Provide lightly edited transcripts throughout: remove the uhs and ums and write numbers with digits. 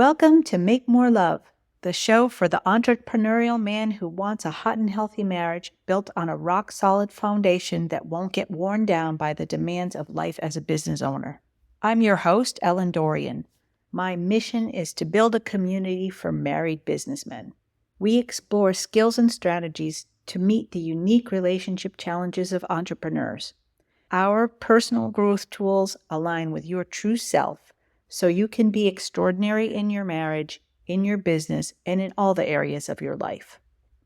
Welcome to Make More Love, the show for the entrepreneurial man who wants a hot and healthy marriage built on a rock-solid foundation that won't get worn down by the demands of life as a business owner. I'm your host, Ellen Dorian. My mission is to build a community for married businessmen. We explore skills and strategies to meet the unique relationship challenges of entrepreneurs. Our personal growth tools align with your true self, so you can be extraordinary in your marriage, in your business, and in all the areas of your life.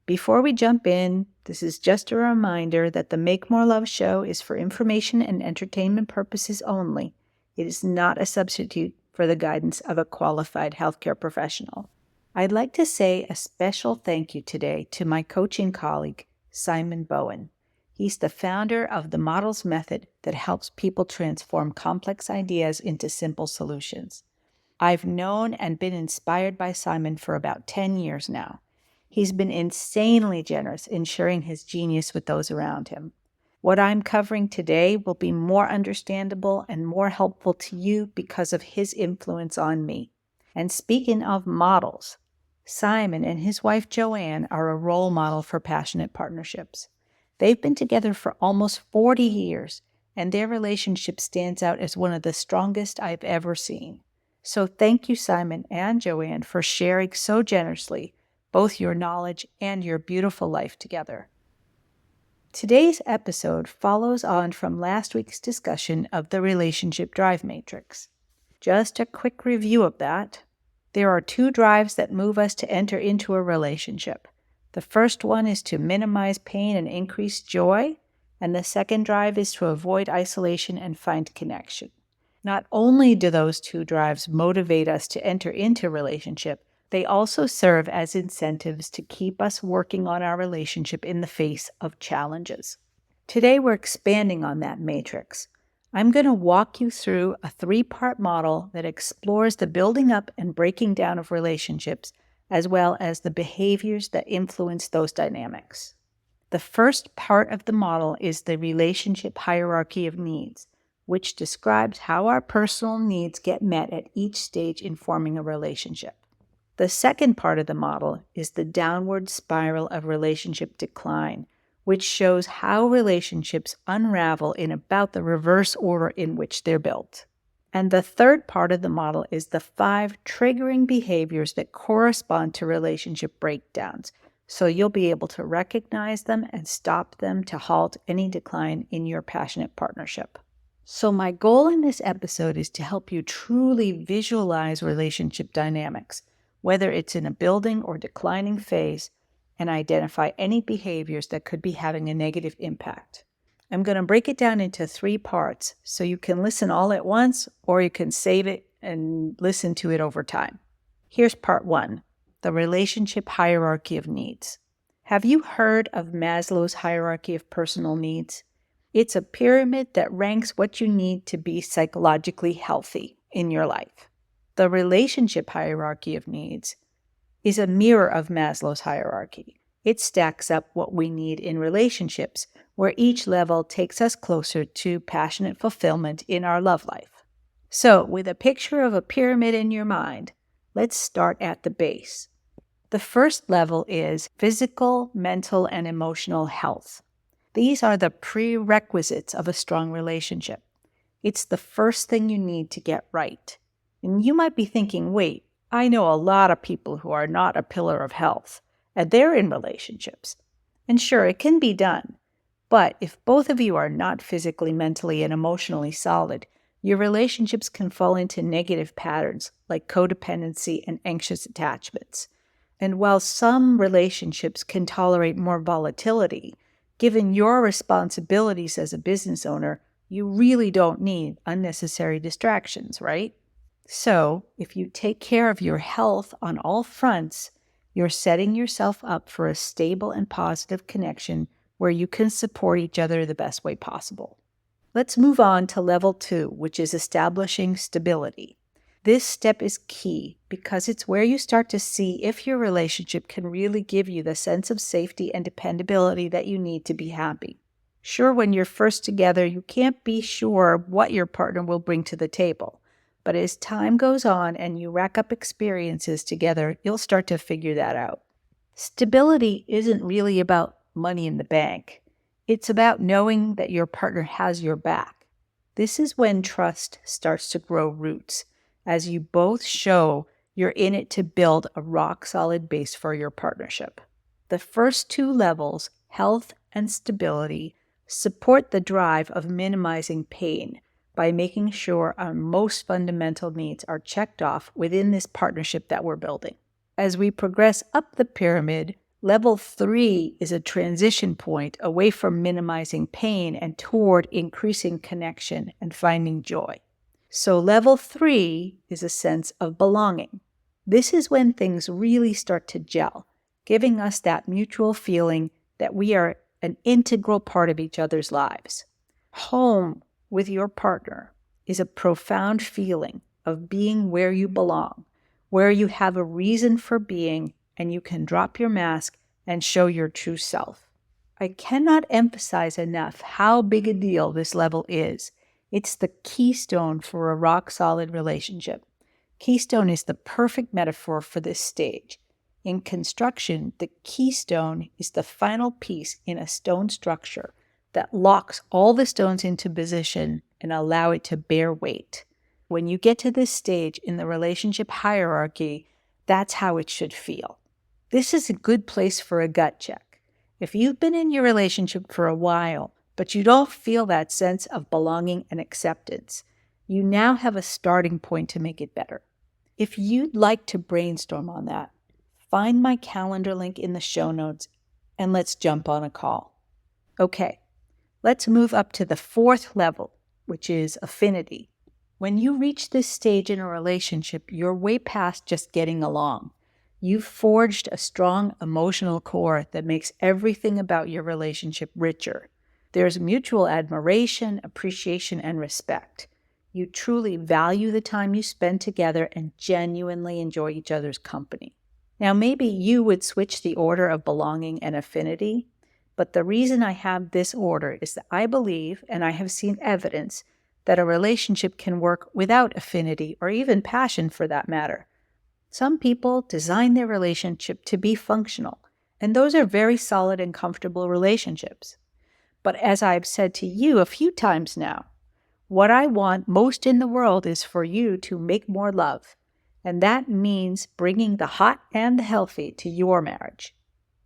Before we jump in, this is just a reminder that the Make More Love show is for information and entertainment purposes only. It is not a substitute for the guidance of a qualified healthcare professional. I'd like to say a special thank you today to my coaching colleague, Simon Bowen. He's the founder of the Models Method that helps people transform complex ideas into simple solutions. I've known and been inspired by Simon for about 10 years now. He's been insanely generous in sharing his genius with those around him. What I'm covering today will be more understandable and more helpful to you because of his influence on me. And speaking of models, Simon and his wife Joanne are a role model for passionate partnerships. They've been together for almost 40 years, and their relationship stands out as one of the strongest I've ever seen. So thank you, Simon and Joanne, for sharing so generously both your knowledge and your beautiful life together. Today's episode follows on from last week's discussion of the relationship drive matrix. Just a quick review of that. There are 2 drives that move us to enter into a relationship. The first one is to minimize pain and increase joy, and the second drive is to avoid isolation and find connection. Not only do those 2 drives motivate us to enter into a relationship, they also serve as incentives to keep us working on our relationship in the face of challenges. Today we're expanding on that matrix. I'm going to walk you through a 3-part model that explores the building up and breaking down of relationships, as well as the behaviors that influence those dynamics. The first part of the model is the relationship hierarchy of needs, which describes how our personal needs get met at each stage in forming a relationship. The second part of the model is the downward spiral of relationship decline, which shows how relationships unravel in about the reverse order in which they're built. And the third part of the model is the 5 triggering behaviors that correspond to relationship breakdowns, so you'll be able to recognize them and stop them to halt any decline in your passionate partnership. So my goal in this episode is to help you truly visualize relationship dynamics, whether it's in a building or declining phase, and identify any behaviors that could be having a negative impact. I'm going to break it down into 3 parts, so you can listen all at once, or you can save it and listen to it over time. Here's part 1, the relationship hierarchy of needs. Have you heard of Maslow's hierarchy of personal needs? It's a pyramid that ranks what you need to be psychologically healthy in your life. The relationship hierarchy of needs is a mirror of Maslow's hierarchy. It stacks up what we need in relationships, where each level takes us closer to passionate fulfillment in our love life. So, with a picture of a pyramid in your mind, let's start at the base. The first level is physical, mental, and emotional health. These are the prerequisites of a strong relationship. It's the first thing you need to get right. And you might be thinking, wait, I know a lot of people who are not a pillar of health, and they're in relationships. And sure, it can be done. But if both of you are not physically, mentally, and emotionally solid, your relationships can fall into negative patterns like codependency and anxious attachments. And while some relationships can tolerate more volatility, given your responsibilities as a business owner, you really don't need unnecessary distractions, right? So, if you take care of your health on all fronts, you're setting yourself up for a stable and positive connection where you can support each other the best way possible. Let's move on to level 2, which is establishing stability. This step is key because it's where you start to see if your relationship can really give you the sense of safety and dependability that you need to be happy. Sure, when you're first together, you can't be sure what your partner will bring to the table. But as time goes on and you rack up experiences together, you'll start to figure that out. Stability isn't really about money in the bank. It's about knowing that your partner has your back. This is when trust starts to grow roots, as you both show you're in it to build a rock-solid base for your partnership. The first two levels, health and stability, support the drive of minimizing pain by making sure our most fundamental needs are checked off within this partnership that we're building. As we progress up the pyramid, level 3 is a transition point away from minimizing pain and toward increasing connection and finding joy. So level 3 is a sense of belonging. This is when things really start to gel, giving us that mutual feeling that we are an integral part of each other's lives. Home with your partner is a profound feeling of being where you belong, where you have a reason for being and you can drop your mask and show your true self. I cannot emphasize enough how big a deal this level is. It's the keystone for a rock-solid relationship. Keystone is the perfect metaphor for this stage. In construction, the keystone is the final piece in a stone structure that locks all the stones into position and allow it to bear weight. When you get to this stage in the relationship hierarchy, that's how it should feel. This is a good place for a gut check. If you've been in your relationship for a while, but you don't feel that sense of belonging and acceptance, you now have a starting point to make it better. If you'd like to brainstorm on that, find my calendar link in the show notes and let's jump on a call. Okay, let's move up to the fourth level, which is affinity. When you reach this stage in a relationship, you're way past just getting along. You've forged a strong emotional core that makes everything about your relationship richer. There's mutual admiration, appreciation, and respect. You truly value the time you spend together and genuinely enjoy each other's company. Now, maybe you would switch the order of belonging and affinity, but the reason I have this order is that I believe, and I have seen evidence, that a relationship can work without affinity or even passion for that matter. Some people design their relationship to be functional, and those are very solid and comfortable relationships. But as I've said to you a few times now, what I want most in the world is for you to make more love, and that means bringing the hot and the healthy to your marriage.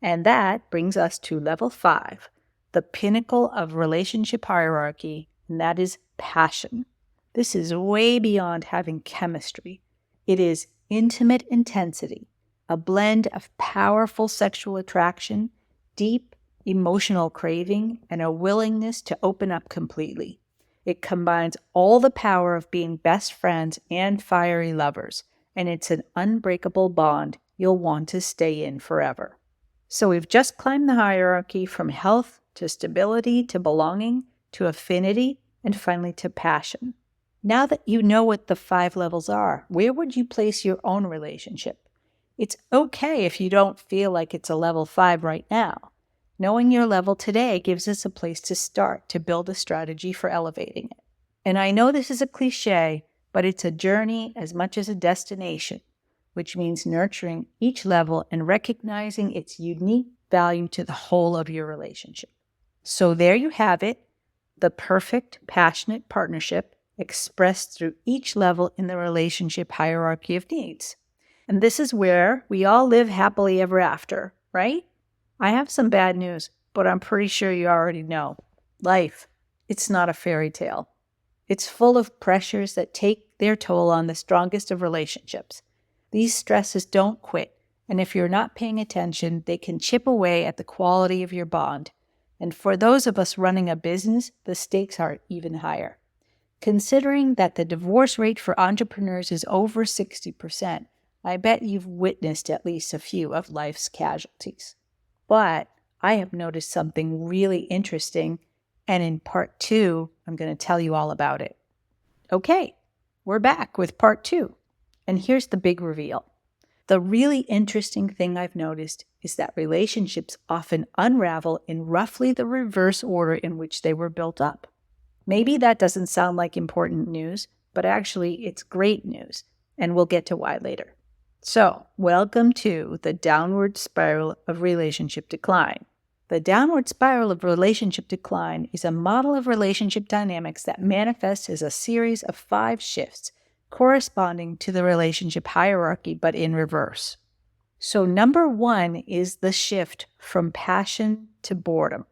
And that brings us to level 5, the pinnacle of relationship hierarchy, and that is passion. This is way beyond having chemistry. It is intimate intensity, a blend of powerful sexual attraction, deep emotional craving, and a willingness to open up completely. It combines all the power of being best friends and fiery lovers, and it's an unbreakable bond you'll want to stay in forever. So we've just climbed the hierarchy from health to stability to belonging to affinity and finally to passion. Now that you know what the 5 levels are, where would you place your own relationship? It's okay if you don't feel like it's a level 5 right now. Knowing your level today gives us a place to start to build a strategy for elevating it. And I know this is a cliche, but it's a journey as much as a destination, which means nurturing each level and recognizing its unique value to the whole of your relationship. So there you have it, the perfect, passionate partnership expressed through each level in the relationship hierarchy of needs. And this is where we all live happily ever after, right? I have some bad news, but I'm pretty sure you already know. Life, it's not a fairy tale. It's full of pressures that take their toll on the strongest of relationships. These stresses don't quit, and if you're not paying attention, they can chip away at the quality of your bond. And for those of us running a business, the stakes are even higher. Considering that the divorce rate for entrepreneurs is over 60%, I bet you've witnessed at least a few of life's casualties. But I have noticed something really interesting, and in part 2, I'm going to tell you all about it. Okay, we're back with part 2, and here's the big reveal. The really interesting thing I've noticed is that relationships often unravel in roughly the reverse order in which they were built up. Maybe that doesn't sound like important news, but actually it's great news, and we'll get to why later. So, welcome to the downward spiral of relationship decline. The downward spiral of relationship decline is a model of relationship dynamics that manifests as a series of 5 shifts corresponding to the relationship hierarchy, but in reverse. So number 1 is the shift from passion to boredom.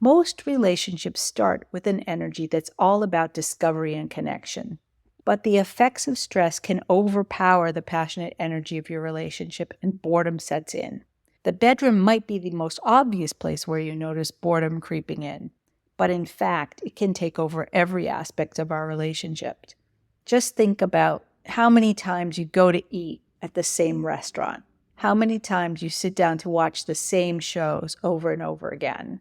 Most relationships start with an energy that's all about discovery and connection. But the effects of stress can overpower the passionate energy of your relationship, and boredom sets in. The bedroom might be the most obvious place where you notice boredom creeping in, but in fact, it can take over every aspect of our relationship. Just think about how many times you go to eat at the same restaurant, how many times you sit down to watch the same shows over and over again.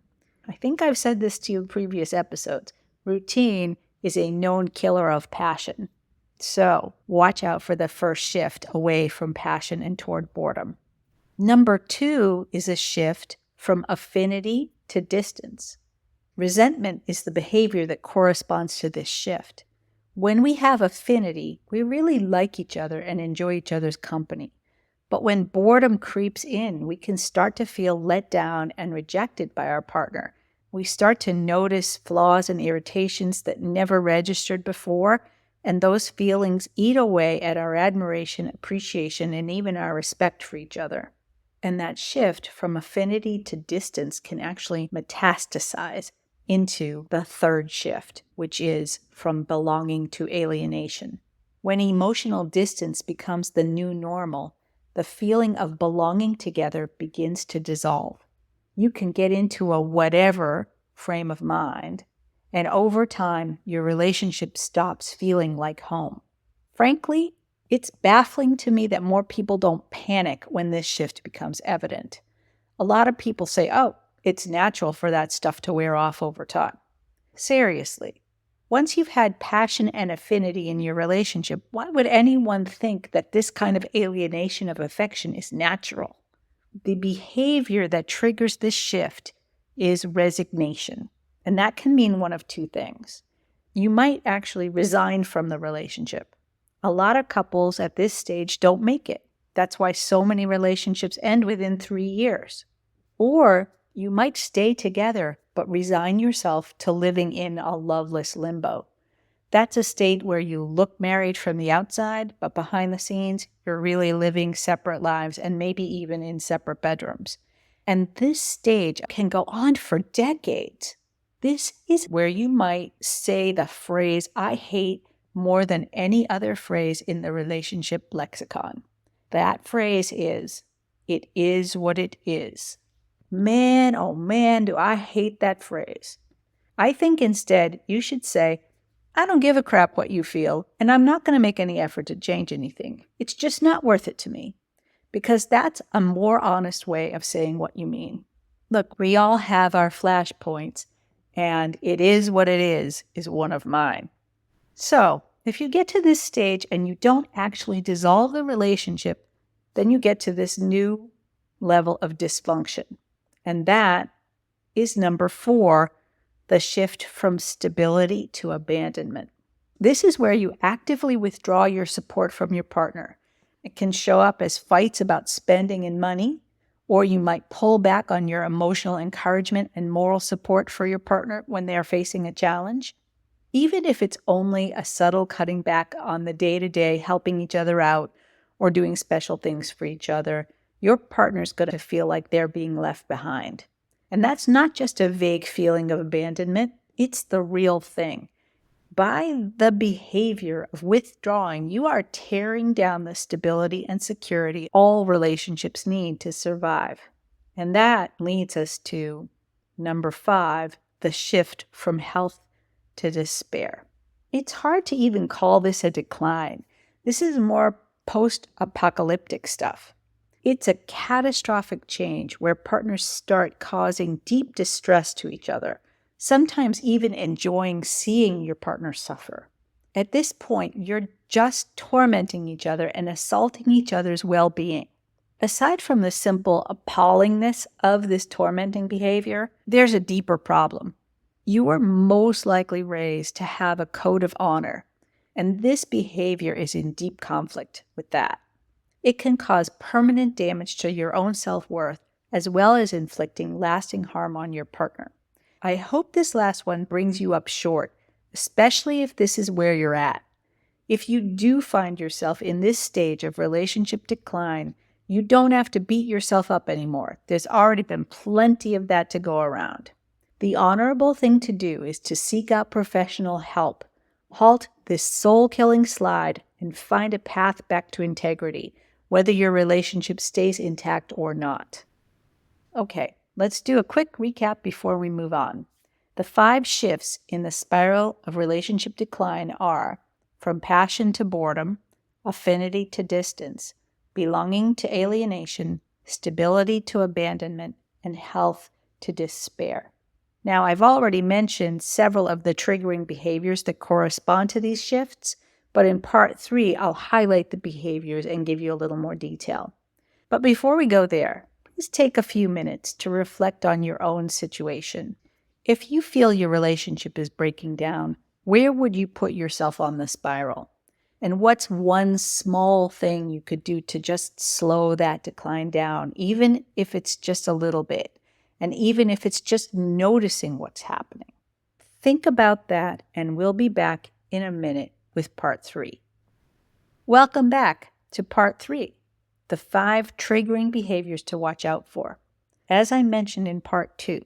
I think I've said this to you in previous episodes. Routine is a known killer of passion. So watch out for the first shift away from passion and toward boredom. Number 2 is a shift from affinity to distance. Resentment is the behavior that corresponds to this shift. When we have affinity, we really like each other and enjoy each other's company. But when boredom creeps in, we can start to feel let down and rejected by our partner. We start to notice flaws and irritations that never registered before, and those feelings eat away at our admiration, appreciation, and even our respect for each other. And that shift from affinity to distance can actually metastasize into the third shift, which is from belonging to alienation. When emotional distance becomes the new normal, the feeling of belonging together begins to dissolve. You can get into a whatever frame of mind, and over time, your relationship stops feeling like home. Frankly, it's baffling to me that more people don't panic when this shift becomes evident. A lot of people say, oh, it's natural for that stuff to wear off over time. Seriously, once you've had passion and affinity in your relationship, why would anyone think that this kind of alienation of affection is natural? The behavior that triggers this shift is resignation, and that can mean one of 2 things. You might actually resign from the relationship. A lot of couples at this stage don't make it. That's why so many relationships end within 3 years. Or you might stay together, but resign yourself to living in a loveless limbo. That's a state where you look married from the outside, but behind the scenes, you're really living separate lives and maybe even in separate bedrooms. And this stage can go on for decades. This is where you might say the phrase, I hate, more than any other phrase in the relationship lexicon. That phrase is, it is what it is. Man, oh man, do I hate that phrase. I think instead you should say, I don't give a crap what you feel, and I'm not going to make any effort to change anything. It's just not worth it to me. Because that's a more honest way of saying what you mean. Look, we all have our flashpoints, and it is what it is one of mine. So, if you get to this stage and you don't actually dissolve the relationship, then you get to this new level of dysfunction. And that is number 4, the shift from stability to abandonment. This is where you actively withdraw your support from your partner. It can show up as fights about spending and money, or you might pull back on your emotional encouragement and moral support for your partner when they are facing a challenge. Even if it's only a subtle cutting back on the day-to-day, helping each other out, or doing special things for each other, your partner's going to feel like they're being left behind. And that's not just a vague feeling of abandonment, it's the real thing. By the behavior of withdrawing, you are tearing down the stability and security all relationships need to survive. And that leads us to number 5, the shift from health to despair. It's hard to even call this a decline. This is more post-apocalyptic stuff. It's a catastrophic change where partners start causing deep distress to each other, sometimes even enjoying seeing your partner suffer. At this point, you're just tormenting each other and assaulting each other's well-being. Aside from the simple appallingness of this tormenting behavior, there's a deeper problem. You were most likely raised to have a code of honor. And this behavior is in deep conflict with that. It can cause permanent damage to your own self-worth, as well as inflicting lasting harm on your partner. I hope this last one brings you up short, especially if this is where you're at. If you do find yourself in this stage of relationship decline, you don't have to beat yourself up anymore. There's already been plenty of that to go around. The honorable thing to do is to seek out professional help. Halt this soul-killing slide and find a path back to integrity, whether your relationship stays intact or not. Okay, let's do a quick recap before we move on. The 5 shifts in the spiral of relationship decline are from passion to boredom, affinity to distance, belonging to alienation, stability to abandonment, and health to despair. Now, I've already mentioned several of the triggering behaviors that correspond to these shifts, but in part 3, I'll highlight the behaviors and give you a little more detail. But before we go there, please take a few minutes to reflect on your own situation. If you feel your relationship is breaking down, where would you put yourself on the spiral? And what's one small thing you could do to just slow that decline down, even if it's just a little bit, and even if it's just noticing what's happening? Think about that, and we'll be back in a minute with part 3. Welcome back to part 3, the 5 triggering behaviors to watch out for. As I mentioned in part 2,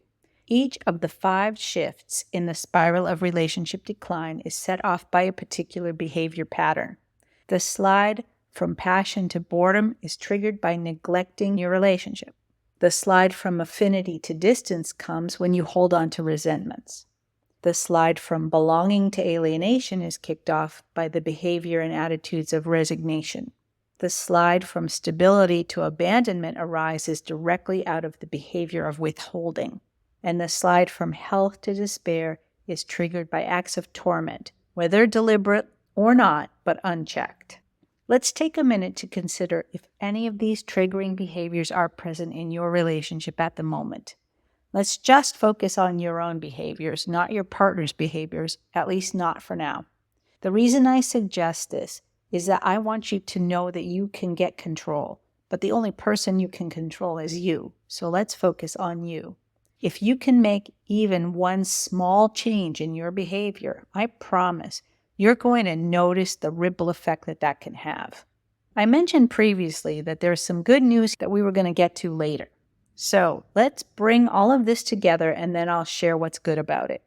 each of the 5 shifts in the spiral of relationship decline is set off by a particular behavior pattern. The slide from passion to boredom is triggered by neglecting your relationship. The slide from affinity to distance comes when you hold on to resentments. The slide from belonging to alienation is kicked off by the behavior and attitudes of resignation. The slide from stability to abandonment arises directly out of the behavior of withholding. And the slide from health to despair is triggered by acts of torment, whether deliberate or not, but unchecked. Let's take a minute to consider if any of these triggering behaviors are present in your relationship at the moment. Let's just focus on your own behaviors, not your partner's behaviors, at least not for now. The reason I suggest this is that I want you to know that you can get control, but the only person you can control is you. So let's focus on you. If you can make even one small change in your behavior, I promise you're going to notice the ripple effect that can have. I mentioned previously that there's some good news that we were going to get to later. So let's bring all of this together and then I'll share what's good about it.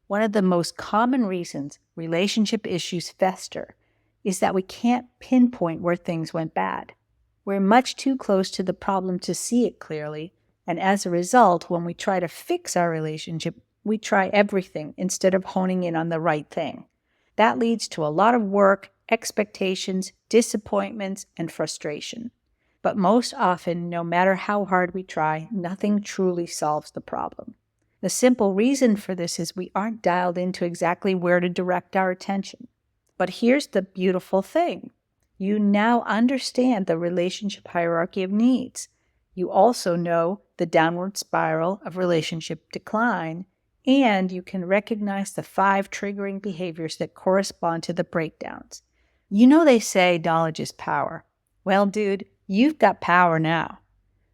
One of the most common reasons relationship issues fester is that we can't pinpoint where things went bad. We're much too close to the problem to see it clearly. And as a result, when we try to fix our relationship, we try everything instead of honing in on the right thing. That leads to a lot of work, expectations, disappointments, and frustration. But most often, no matter how hard we try, nothing truly solves the problem. The simple reason for this is we aren't dialed into exactly where to direct our attention. But here's the beautiful thing. You now understand the relationship hierarchy of needs. You also know the downward spiral of relationship decline, and you can recognize the 5 triggering behaviors that correspond to the breakdowns. You know they say knowledge is power. Well, dude, you've got power now.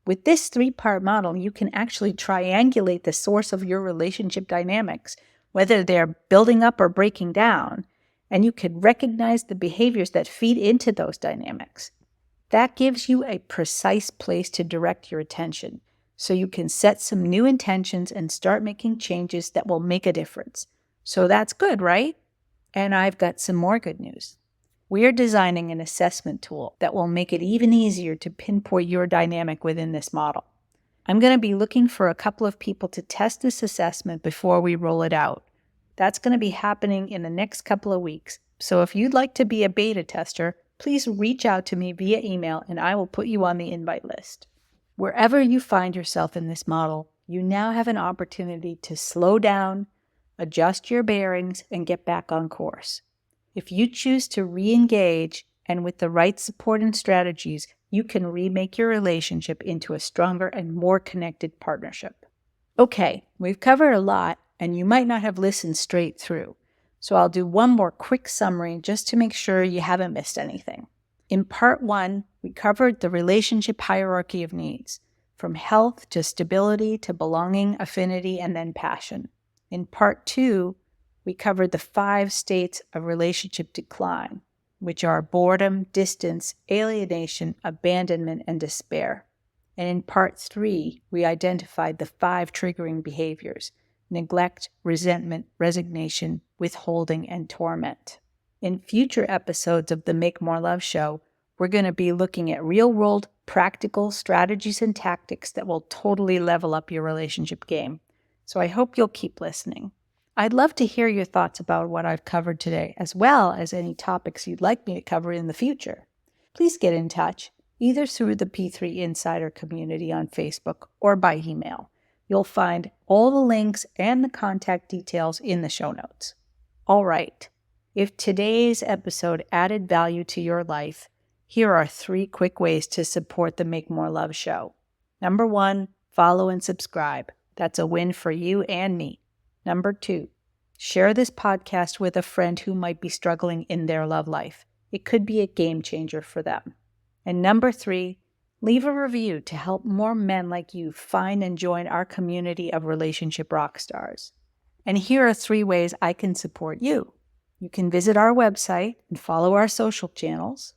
With this 3-part model, you can actually triangulate the source of your relationship dynamics, whether they're building up or breaking down, and you can recognize the behaviors that feed into those dynamics. That gives you a precise place to direct your attention, so you can set some new intentions and start making changes that will make a difference. So that's good, right? And I've got some more good news. We're designing an assessment tool that will make it even easier to pinpoint your dynamic within this model. I'm going to be looking for a couple of people to test this assessment before we roll it out. That's going to be happening in the next couple of weeks. So if you'd like to be a beta tester, please reach out to me via email and I will put you on the invite list. Wherever you find yourself in this model, you now have an opportunity to slow down, adjust your bearings, and get back on course. If you choose to re-engage, and with the right support and strategies, you can remake your relationship into a stronger and more connected partnership. Okay, we've covered a lot, and you might not have listened straight through. So I'll do one more quick summary just to make sure you haven't missed anything. In part 1, we covered the relationship hierarchy of needs, from health to stability to belonging, affinity, and then passion. In part 2, we covered the 5 states of relationship decline, which are boredom, distance, alienation, abandonment, and despair. And in part 3, we identified the 5 triggering behaviors: neglect, resentment, resignation, withholding, and torment. In future episodes of the Make More Love Show, we're going to be looking at real-world, practical strategies and tactics that will totally level up your relationship game. So I hope you'll keep listening. I'd love to hear your thoughts about what I've covered today, as well as any topics you'd like me to cover in the future. Please get in touch, either through the P3 Insider community on Facebook or by email. You'll find all the links and the contact details in the show notes. All right. If today's episode added value to your life, here are 3 quick ways to support the Make More Love Show. Number 1, follow and subscribe. That's a win for you and me. Number 2, share this podcast with a friend who might be struggling in their love life. It could be a game changer for them. And number 3, leave a review to help more men like you find and join our community of relationship rock stars. And here are 3 ways I can support you. You can visit our website and follow our social channels.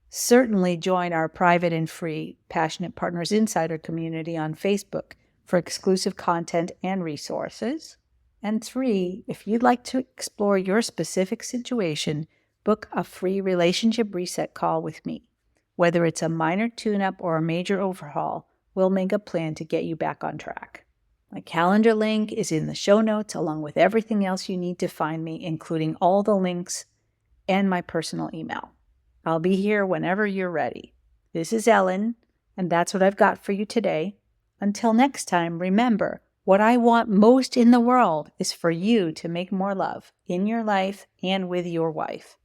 Certainly join our private and free Passionate Partners Insider community on Facebook for exclusive content and resources. And 3, if you'd like to explore your specific situation, book a free relationship reset call with me. Whether it's a minor tune-up or a major overhaul, we'll make a plan to get you back on track. My calendar link is in the show notes, along with everything else you need to find me, including all the links and my personal email. I'll be here whenever you're ready. This is Ellen, and that's what I've got for you today. Until next time, remember, what I want most in the world is for you to make more love in your life and with your wife.